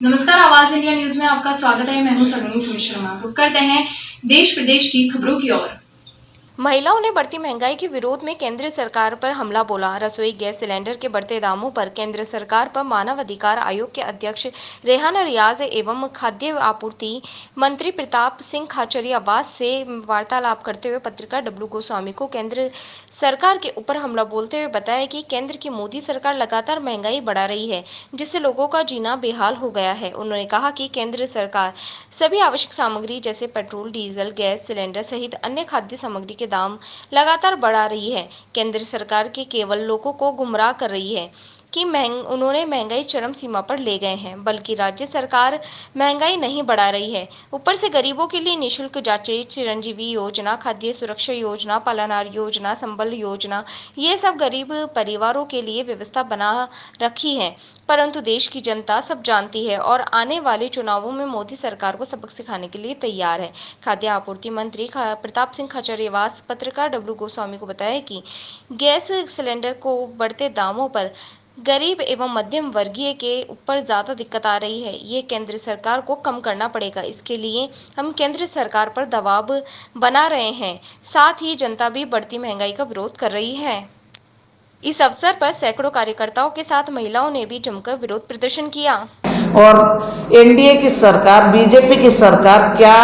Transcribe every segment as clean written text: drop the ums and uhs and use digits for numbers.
नमस्कार, आवाज India news में आपका स्वागत है। मैं हूं सलोनी शर्मा। रुक करते हैं देश प्रदेश की खबरों की ओर। महिलाओं ने बढ़ती महंगाई के विरोध में केंद्र सरकार पर हमला बोला। रसोई गैस सिलेंडर के बढ़ते दामों पर केंद्र सरकार पर मानव अधिकार आयोग के अध्यक्ष रेहाना रियाज एवं खाद्य आपूर्ति मंत्री प्रताप सिंह खाचरियावास से वार्तालाप करते हुए पत्रकार डब्लू गोस्वामी को केंद्र सरकार के ऊपर हमला बोलते हुए बताया कि केंद्र की मोदी सरकार लगातार महंगाई बढ़ा रही है, जिससे लोगों का जीना बेहाल हो गया है। उन्होंने कहा कि केंद्र सरकार सभी आवश्यक सामग्री जैसे पेट्रोल, डीजल, गैस सिलेंडर सहित अन्य खाद्य सामग्री के दाम लगातार बढ़ा रही है। केंद्र सरकार के केवल लोगों को गुमराह कर रही है कि उन्होंने महंगाई चरम सीमा पर ले गए हैं, बल्कि राज्य सरकार महंगाई नहीं बढ़ा रही है। ऊपर से गरीबों के लिए निःशुल्क जांचें, चिरंजीवी योजना, खाद्य सुरक्षा योजना, पालनार योजना, संबल योजना, ये सब गरीब परिवारों के लिए व्यवस्था बना रखी है। परंतु देश की जनता सब जानती है और आने वाले चुनावों में मोदी सरकार को सबक सिखाने के लिए तैयार है। खाद्य आपूर्ति मंत्री प्रताप सिंह खाचरियावास पत्रकार डब्लू गोस्वामी को बताया कि गैस सिलेंडर को बढ़ते दामों पर गरीब एवं मध्यम वर्गीय के ऊपर ज्यादा दिक्कत आ रही है। ये केंद्र सरकार को कम करना पड़ेगा। इसके लिए हम केंद्र सरकार पर दबाव बना रहे हैं। साथ ही जनता भी बढ़ती महंगाई का विरोध कर रही है। इस अवसर पर सैकड़ों कार्यकर्ताओं के साथ महिलाओं ने भी जमकर विरोध प्रदर्शन किया। और एनडीए की सरकार, बीजेपी की सरकार क्या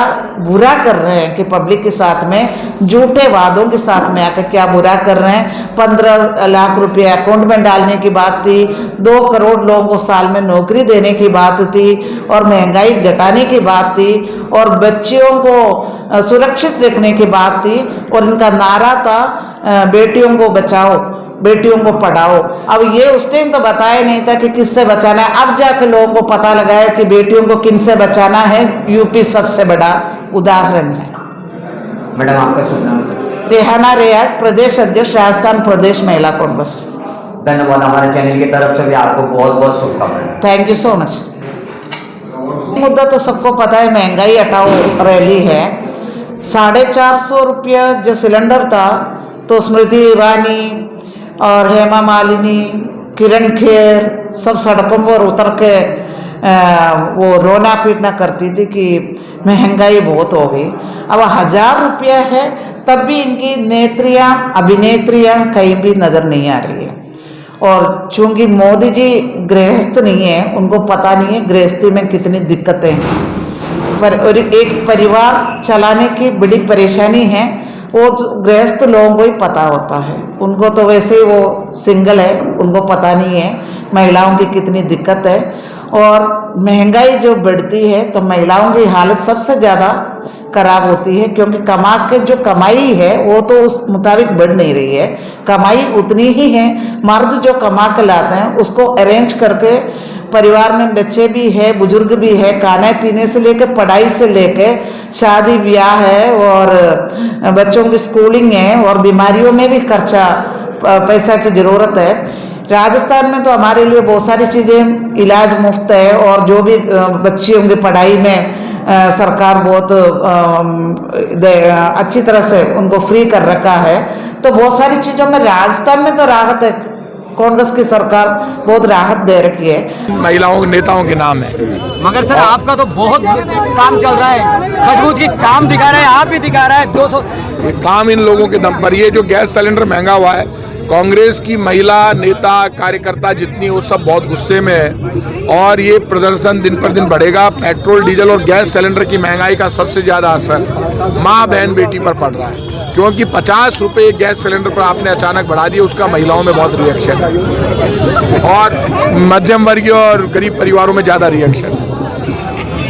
बुरा कर रहे हैं कि पब्लिक के साथ में झूठे वादों के साथ में आकर क्या बुरा कर रहे हैं। 15 लाख रुपए अकाउंट में डालने की बात थी, 2 करोड़ लोगों को साल में नौकरी देने की बात थी, और महंगाई घटाने की बात थी, और बच्चियों को सुरक्षित रखने की बात थी, और इनका नारा था बेटियों को बचाओ, बेटियों को पढ़ाओ। अब ये उस टाइम तो बताया नहीं था कि किससे बचाना है। अब जाकर लोगों को पता लगा है कि बेटियों को किनसे बचाना है। यूपी सबसे बड़ा उदाहरण है। मैडम, आपका शुभ नाम? रेहाना रियाज, प्रदेश अध्यक्ष, राजस्थान प्रदेश महिला कांग्रेस। धन्यवाद। हमारे चैनल की तरफ से भी आपको बहुत बहुत शुभकामनाएं। Thank you so much. मुद्दा तो सबको पता है, महंगाई हटाओ रैली है। 450 रुपया जो सिलेंडर था, तो स्मृति ईरानी और हेमा मालिनी, किरण खेर सब सड़कों पर उतर के वो रोना पीटना करती थी कि महंगाई बहुत हो गई। अब 1000 रुपया है, तब भी इनकी नेत्रियां, अभिनेत्रियां कहीं भी नजर नहीं आ रही है। और चूंकि मोदी जी गृहस्थ नहीं है, उनको पता नहीं है गृहस्थी में कितनी दिक्कतें हैं। पर एक परिवार चलाने की बड़ी परेशानी है, वो गृहस्थ लोगों को ही पता होता है। उनको तो वैसे ही वो सिंगल है, उनको पता नहीं है महिलाओं की कितनी दिक्कत है। और महंगाई जो बढ़ती है तो महिलाओं की हालत सबसे ज़्यादा खराब होती है, क्योंकि कमा के जो कमाई है वो तो उस मुताबिक बढ़ नहीं रही है। कमाई उतनी ही है, मर्द जो कमा के लाते हैं उसको अरेंज करके परिवार में बच्चे भी है, बुजुर्ग भी है, खाने पीने से लेकर पढ़ाई से लेकर शादी ब्याह है, और बच्चों की स्कूलिंग है, और बीमारियों में भी खर्चा पैसा की ज़रूरत है। राजस्थान में तो हमारे लिए बहुत सारी चीज़ें इलाज मुफ्त है, और जो भी बच्चियों की पढ़ाई में सरकार बहुत अच्छी तरह से उनको फ्री कर रखा है। तो बहुत सारी चीज़ों में राजस्थान में तो राहत है, कांग्रेस की सरकार बहुत राहत दे रखी है। महिलाओं के नेताओं के नाम है। मगर सर आपका तो बहुत काम चल रहा है, सचमुच की काम दिखा रहे हैं, आप भी दिखा रहा है 200 ये काम इन लोगों के दम पर। ये जो गैस सिलेंडर महंगा हुआ है, कांग्रेस की महिला नेता कार्यकर्ता जितनी वो सब बहुत गुस्से में है, और ये प्रदर्शन दिन पर दिन बढ़ेगा। पेट्रोल, डीजल और गैस सिलेंडर की महंगाई का सबसे ज्यादा असर माँ बहन बेटी पर पड़ रहा है, क्योंकि 50 रुपये गैस सिलेंडर पर आपने अचानक बढ़ा दिया। उसका महिलाओं में बहुत रिएक्शन है, और मध्यम वर्गीय और गरीब परिवारों में ज़्यादा रिएक्शन है।